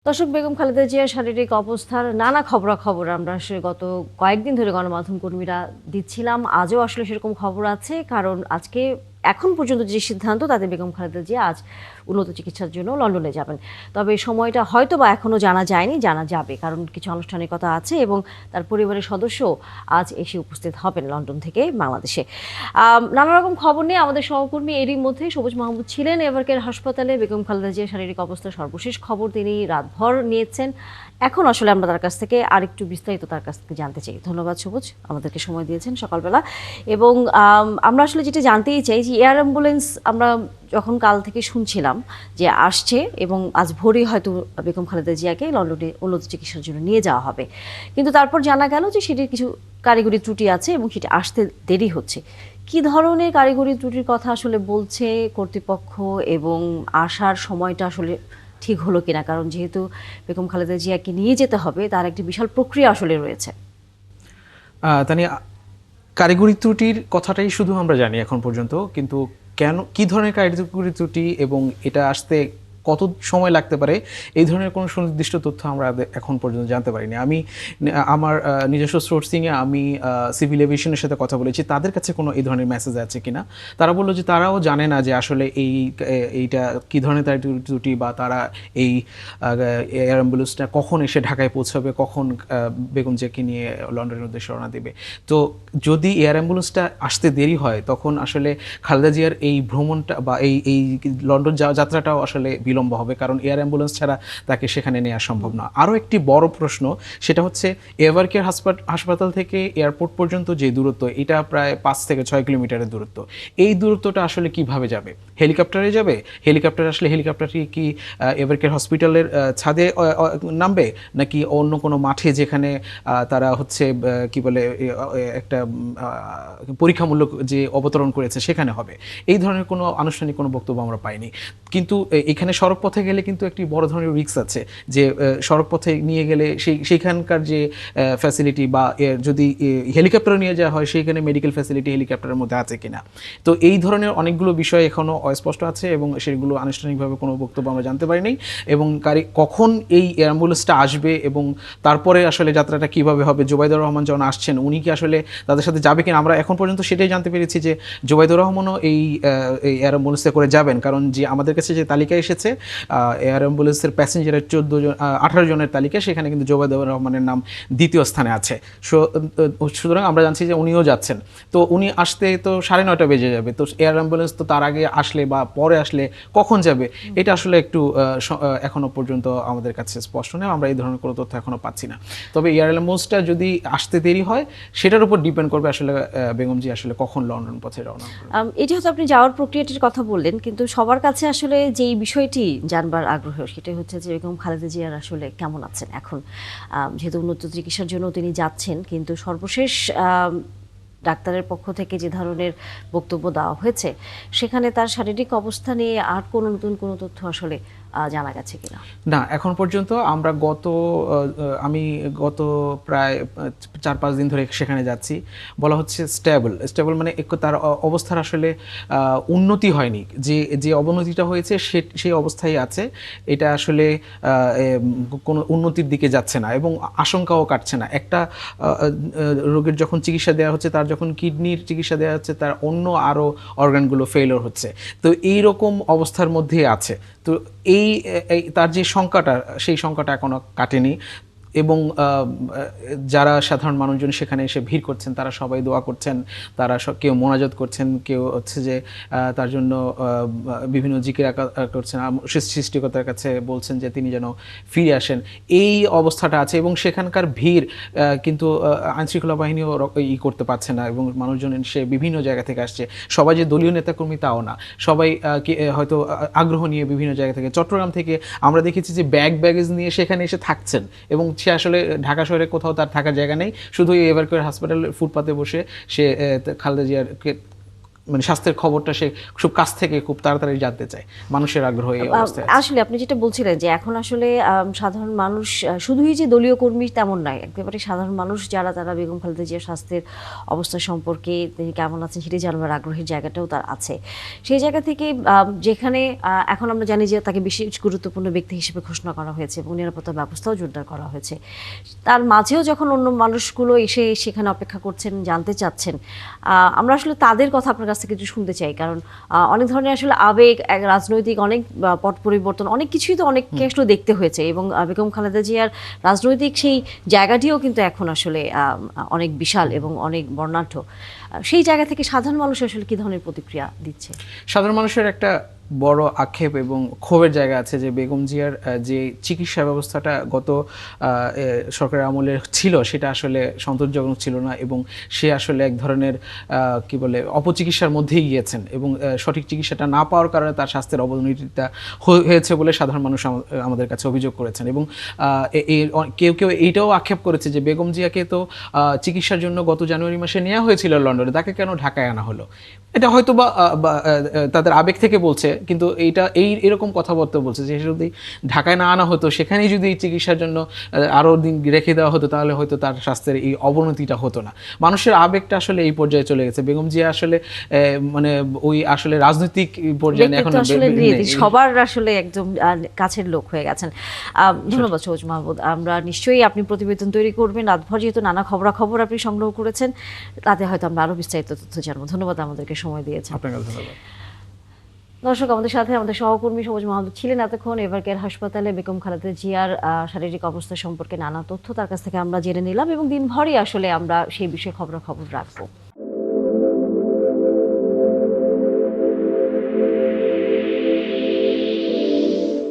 দর্শক, বেগম খালেদা জিয়ার শারীরিক অবস্থার নানা খবরাখবর আমরা আসলে গত কয়েকদিন ধরে গণমাধ্যম কর্মীরা দিচ্ছিলাম। আজও আসলে সেরকম খবর আছে, কারণ আজকে এখন পর্যন্ত যে সিদ্ধান্ত তাতে বেগম খালেদা জিয়া আজ উন্নত চিকিৎসার জন্য লন্ডনে যাবেন। তবে সময়টা হয়তো বা এখনও জানা যায়নি, জানা যাবে, কারণ কিছু আনুষ্ঠানিকতা আছে এবং তার পরিবারের সদস্য আজ এসে উপস্থিত হবেন লন্ডন থেকে বাংলাদেশে। নানা রকম খবর নিয়ে আমাদের সহকর্মী এরই মধ্যে সবুজ মাহমুদ ছিলেন এভারকেয়ার হাসপাতালে। বেগম খালেদা জিয়ার শারীরিক অবস্থার সর্বশেষ খবর তিনি রাতভর নিয়েছেন। এখন আসলে আমরা তার কাছ থেকে আরেকটু বিস্তারিত তার কাছ থেকে জানতে চাই। ধন্যবাদ সবুজ, আমাদেরকে সময় দিয়েছেন সকালবেলা। এবং আমরা আসলে যেটা জানতেই চাই যে এয়ার অ্যাম্বুলেন্স আমরা যখন কাল থেকে শুনছিলাম যে আসছে এবং আজ ভোরেই হয়তো বেগম খালেদা জিয়াকে লন্ডনে উন্নত চিকিৎসার জন্য নিয়ে যাওয়া হবে, কিন্তু তারপর জানা গেল যে সেটির কিছু কারিগরি ত্রুটি আছে এবং সেটি আসতে দেরি হচ্ছে। কি ধরনের কারিগরি ত্রুটির কথা আসলে বলছে কর্তৃপক্ষ, এবং আসার সময়টা আসলে ঠিক হলো কিনা? কারণ যেহেতু বেগম খালেদা জিয়াকে নিয়ে যেতে হবে, তার একটি বিশাল প্রক্রিয়া আসলে রয়েছে। তানি কারিগরি ত্রুটির কথাটাই শুধু আমরা জানি এখন পর্যন্ত, কিন্তু কেন, কি ধরনের কারিগরি ত্রুটি এবং এটা আসতে কত সময় লাগতে পারে, এই ধরনের কোনো সুনির্দিষ্ট তথ্য আমরা এখন পর্যন্ত জানতে পারিনি। আমি আমার নিজস্ব সোর্সিংয়ে আমি সিভিল এভিয়েশনের সাথে কথা বলেছি, তাদের কাছে কোনো এই ধরনের মেসেজ আছে কিনা। তারা বললো যে তারাও জানে না যে আসলে এইটা কী ধরনের ত্রুটি, বা তারা এই এয়ার অ্যাম্বুলেন্সটা কখন এসে ঢাকায় পৌঁছাবে, কখন বেগম জিয়াকে নিয়ে লন্ডনের উদ্দেশ্যে রওনা দেবে। তো যদি এয়ার অ্যাম্বুলেন্সটা আসতে দেরি হয়, তখন আসলে খালেদা জিয়ার এই ভ্রমণটা বা এই লন্ডন যাত্রাটাও আসলে বিলম্ব হবে, কারণ এয়ার অ্যাম্বুলেন্স ছাড়া তাকে সেখানে নেওয়া সম্ভব না। আরও একটি বড় প্রশ্ন, সেটা হচ্ছে এভারকেয়ার হাসপাতাল থেকে এয়ারপোর্ট পর্যন্ত যে দূরত্ব, এটা প্রায় 5 থেকে 6 কিলোমিটারের দূরত্ব। এই দূরত্বটা আসলে কিভাবে যাবে? হেলিকপ্টারে যাবে? হেলিকপ্টার আসলে হেলিকপ্টারটি কি এভারকেয়ার হসপিটালের ছাদে নামবে, নাকি অন্য কোনো মাঠে যেখানে তারা হচ্ছে কি বলে একটা পরীক্ষামূলক যে অবতরণ করেছে সেখানে হবে? এই ধরনের কোনো আনুষ্ঠানিক কোনো বক্তব্য আমরা পাইনি। কিন্তু এখানে সড়ক পথে গেলে কিন্তু একটি বড় ধরনের রিস্ক আছে, যে সড়ক পথে নিয়ে গেলে সেইখানকার যে ফ্যাসিলিটি, বা যদি হেলিকপ্টারে নিয়ে যাওয়া হয় সেইখানে মেডিকেল ফ্যাসিলিটি হেলিকপ্টারের মধ্যে আছে কিনা। তো এই ধরনের অনেকগুলো বিষয় এখনও অস্পষ্ট আছে এবং সেগুলো আনুষ্ঠানিকভাবে কোনো বক্তব্য আমরা জানতে পারিনি। এবং কখন এই অ্যাম্বুলেন্সটা আসবে এবং তারপরে আসলে যাত্রাটা কিভাবে হবে, জোবাইদুর রহমান যখন আসছেন উনি কি আসলে তাদের সাথে যাবে কিনা, আমরা এখন পর্যন্ত সেটাই জানতে পেরেছি যে জোবাইদুর রহমানও এই এয়ার অ্যাম্বুলেন্সে করে যাবেন, কারণ যে আমাদের কাছে যে তালিকা এসেছে এয়ার অ্যাম্বুলেন্সের প্যাসেঞ্জারের 18 জনের তালিকা, সেখানে কিন্তু জোবাইদুর রহমানের নাম দ্বিতীয় স্থানে আছে। সুতরাং আমরা জানছি যে উনিও যাচ্ছেন। তো উনি আসতে তো 9:30 বেজে যাবে। তো এয়ার অ্যাম্বুলেন্স তো তার আগে আসলে বা পরে আসলে কখন যাবে, এটা আসলে একটু এখনো পর্যন্ত আমাদের কাছে স্পষ্ট নয়। আমরা এই ধরনের কোনো তথ্য এখনো পাচ্ছি না। তবে এয়ার অ্যাম্বুলেন্সটা যদি আসতে দেরি হয়, সেটার উপর ডিপেন্ড করবে আসলে বেগম জি আসলে কখন লন্ডন পথে রওনা করবেন। এটি হয়তো আপনি যাওয়ার প্রক্রিয়াটির কথা বললেন, কিন্তু সবার কাছে আসলে যেই বিষয়টি জানবার আগ্রহ, সেটাই হচ্ছে যে বেগম খালেদা জিয়ার আসলে কেমন আছেন এখন। যেহেতু উন্নত চিকিৎসার জন্য তিনি যাচ্ছেন, কিন্তু সর্বশেষ ডাক্তারের পক্ষ থেকে যে ধরনের বক্তব্য দেওয়া হয়েছে, সেখানে তার শারীরিক অবস্থা নিয়ে আর কোনো নতুন কোনো তথ্য আসলে জানা গেছে কিনা? না, এখন পর্যন্ত আমরা আমি গত প্রায় 4-5 দিন ধরে সেখানে যাচ্ছি। বলা হচ্ছে স্টেবল, মানে তার অবস্থার আসলে উন্নতি হয়নি, যে অবনতিটা হয়েছে সেই অবস্থায় আছে। এটা আসলে কোনো উন্নতির দিকে যাচ্ছে না এবং আশঙ্কাও কাটছে না। একটা রোগের যখন চিকিৎসা দেওয়া হচ্ছে, তার যখন কিডনির চিকিৎসা দেওয়া হচ্ছে, তার অন্য আরও অর্গানগুলো ফেইলিওর হচ্ছে। তো এই রকম অবস্থার মধ্যেই আছে। তো তার যে শঙ্কাটা, সেই শঙ্কাটা এখনো কাটেনি। এবং যারা সাধারণ মানুষজন সেখানে এসে ভিড় করছেন, তারা সবাই দোয়া করছেন, তারা কেউ মোনাজাত করছেন, কেউ হচ্ছে যে তার জন্য বিভিন্ন জিকির করছেন, সৃষ্টিকর্তার কাছে বলছেন যে তিনি যেন ফিরে আসেন। এই অবস্থাটা আছে এবং সেখানকার ভিড় কিন্তু আইনশৃঙ্খলা বাহিনীও করতে পারছে না, এবং মানুষজন সে বিভিন্ন জায়গা থেকে আসছে। সবাই যে দলীয় নেতাকর্মী তাও না, সবাই হয়তো আগ্রহ নিয়ে বিভিন্ন জায়গা থেকে, চট্টগ্রাম থেকে আমরা দেখেছি যে ব্যাগেজ নিয়ে সেখানে এসে থাকছেন, এবং সে আসলে ঢাকা শহরে কোথাও তার থাকার জায়গা নেই, শুধু এভারকেয়ার হাসপাতাল ফুটপাতে বসে সে খালেদা জিয়ারকে মানে স্বাস্থ্যের খবরটা সে খুব কাছ থেকে খুব তাড়াতাড়ি জানতে চায়, মানুষের আগ্রহ এই অবস্থায় আছে। আসলে আপনি যেটা বলছিলেন যে এখন আসলে সাধারণ মানুষ শুধুই যে দলীয় কর্মী তেমন নয়, একেবারে সাধারণ মানুষ যারা তারা বেগম খালেদা জিয়ার স্বাস্থ্যের অবস্থা সম্পর্কে তিনি কেমন আছেন সেটি জানবার আগ্রহের জায়গাটাও তার আছে। সেই জায়গা থেকে যেখানে এখন আমরা জানি যে তাকে বিশেষ গুরুত্বপূর্ণ ব্যক্তি হিসেবে ঘোষণা করা হয়েছে এবং নিরাপত্তা ব্যবস্থাও জোরদার করা হয়েছে, তার মাঝেও যখন অন্য মানুষগুলো এসে সেখানে অপেক্ষা করছেন, জানতে চাচ্ছেন, আমরা আসলে তাদের কথা আপনার কাছ থেকে একটু শুনতে চাই। কারণ অনেক ধরনের আসলে আবেগ, এক রাজনৈতিক অনেক পট পরিবর্তন, অনেক কিছুই তো অনেককে আসলে দেখতে হয়েছে এবং বেগম খালেদা জিয়ার রাজনৈতিক সেই জায়গাটিও কিন্তু এখন আসলে অনেক বিশাল এবং অনেক বর্ণাঢ্য। সেই জায়গা থেকে সাধারণ মানুষ আসলে কি ধরনের প্রতিক্রিয়া দিচ্ছে? সাধারণ মানুষের একটা বড় আক্ষেপ এবং ক্ষোভের জায়গা আছে যে বেগম জিয়ার যে চিকিৎসা ব্যবস্থাটা গত সরকারের আমলে ছিল সেটা আসলে সন্তোষজনক ছিল না এবং সে আসলে এক ধরনের কি বলে অপচিকিৎসার মধ্যেই গিয়েছেন এবং সঠিক চিকিৎসাটা না পাওয়ার কারণে তার স্বাস্থ্যের অবনতিটা হয়েছে বলে সাধারণ মানুষ আমাদের কাছে অভিযোগ করেছেন। এবং কেউ কেউ এইটাও আক্ষেপ করেছে যে বেগম জিয়াকে তো চিকিৎসার জন্য গত জানুয়ারি মাসে নেওয়া হয়েছিল লন্ডনে, তাকে কেন ঢাকায় আনা হলো? এটা হয়তো বা তাদের আবেগ থেকে বলছে, কিন্তু এরকম কথাবার্তা বলছে যে যদি ঢাকায় না আনা হতো, সেখানেই যদি চিকিৎসার জন্য আরও দিন রেখে দেওয়া হতো, তাহলে হয়তো তার স্বাস্থ্যের এই অবনতিটা হতো না। মানুষের আবেগটা আসলে এই পর্যায়ে চলে গেছে। বেগম জিয়া আসলে মানে ওই আসলে রাজনৈতিক পর্যায়ে এখন সবার আসলে একদম কাছের লোক হয়ে গেছেন। ধন্যবাদ সবুজ মাহমুদ। আমরা নিশ্চয়ই আপনি প্রতিবেদন তৈরি করবেন, রাতভর যেহেতু নানা খবরাখবর আপনি সংগ্রহ করেছেন, তাতে হয়তো আমরা আরো বিস্তারিত তথ্য জানবো। ধন্যবাদ আমাদেরকে সময় দিয়েছেন। আপনাকে ধন্যবাদ। দর্শক, আমাদের সাথে আমাদের সহকর্মী সবুজ মাহমুদ ছিলেন এতক্ষণ। এভারকেয়ার হাসপাতালে বেগম খালেদা জিয়ার শারীরিক অবস্থা সম্পর্কে নানা তথ্য তার কাছ থেকে আমরা জেনে নিলাম এবং দিনভরই আসলে আমরা সেই বিষয়ে খবরাখবর রাখবো।